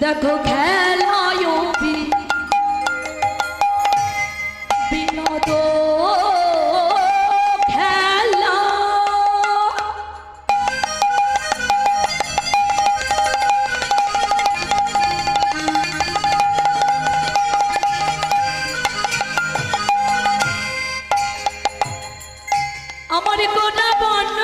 দেখো খেলায় বিনোদ খেলা আমার গোনা বন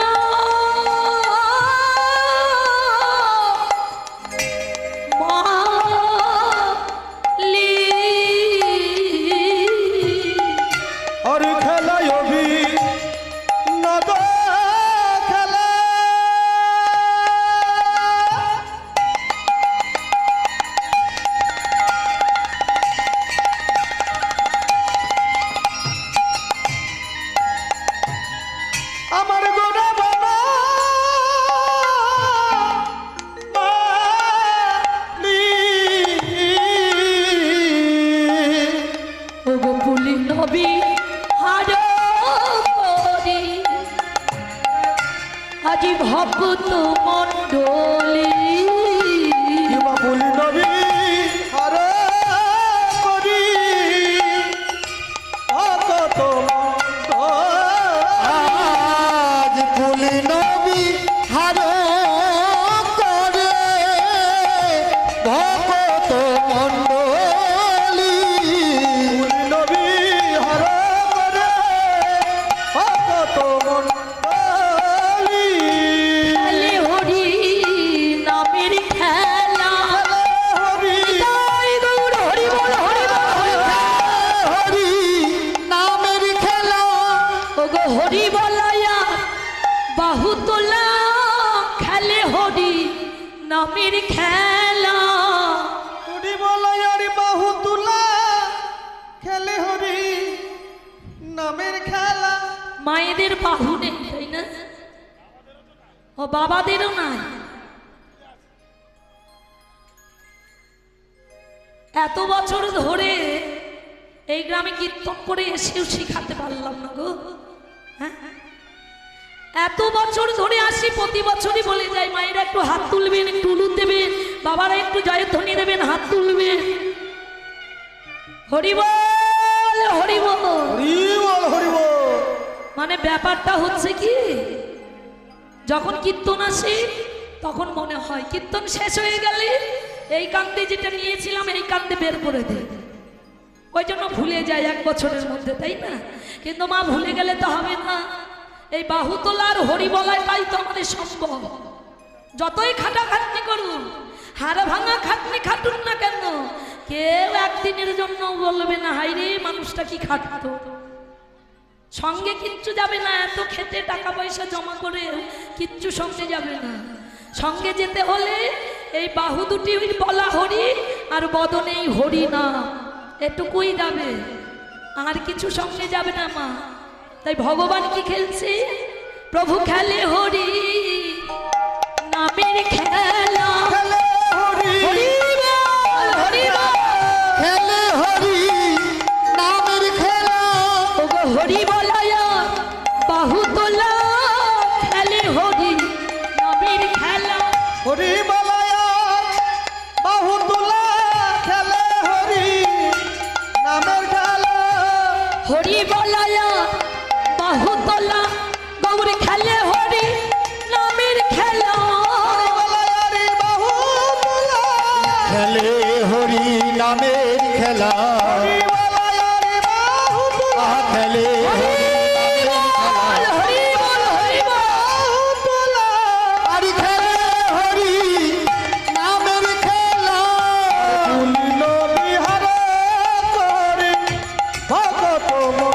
আজি ভক্ত মণ্ডলী বলি নবী হর করি ভক্ত আজ বলি নবী হর করে ভক্ত মণ্ডলী বলি নবী হর করে ভক্ত মণ্ডলী হরি বলায়া বাহু তোলা খেলে হরি নামের খেলা হরি বলায়ার বাহু তোলা খেলে হরি নামের খেলা মায়েদের বাহু নেই তাই না ও বাবাদেরও নাই এত বছর ধরে এই গ্রামে কীর্তন করে এসেও শিখাতে পারলাম না গো হ্যাঁ এত বছর ধরে আসি প্রতি বছরই বলে যাই মায়েরা একটু হাত তুলবেন একটু উলুদ দেবেন বাবারা একটু জয়ধ্বনি দেবেন হাত তুলবেন হরি বল হরি বল হরি বল হরি বল মানে ব্যাপারটা হচ্ছে কি যখন কীর্তন আসে তখন মনে হয় কীর্তন শেষ হয়ে গেলে এই কান্দে যেটা নিয়েছিলাম এই কান্দে বের করে দেয় ওই জন্য ভুলে যায় এক বছরের মধ্যে তাই না কিন্তু মা ভুলে গেলে তো হবে না এই বাহু তোলার হরি বলায় তাই তো আমাদের সম্ভব যতই খাটাখাটনি করুন হাড় ভাঙা খাটনি খাটুন না কেন কেউ একদিনের জন্য বলবে না হাইরে মানুষটা কি খাটতো সঙ্গে কিচ্ছু যাবে না এত খেতে টাকা পয়সা জমা করে কিচ্ছু সঙ্গে যাবে না সঙ্গে যেতে হলে এই বাহু দুটি বলা হরি আর বদনেই হরি না এটুকুই যাবে আর কিছু সঙ্গে যাবে না মা তাই ভগবান কি খেলছে প্রভু খেলে হরি নামের খেলা হরি বল হরি বল খেলে হরি নামের খেলা ওগো হরি বলায়া বাহু তোলা খেলে হরি নামের খেলা হরি বলায়া বাহু তোলা খেলে হরি নামের খেলা হরি বলায়া বাহু তোলা গৌর খেলে হরি নামের খেলা বলায়ারে বাহু তোলা খেলে হরি নামের খেলা হরি বলায়ারে বাহু তোলা খেলে হরি বল হরি বল বাহু তোলা আর খেলে হরি নামের খেলা বলি নবী হর মন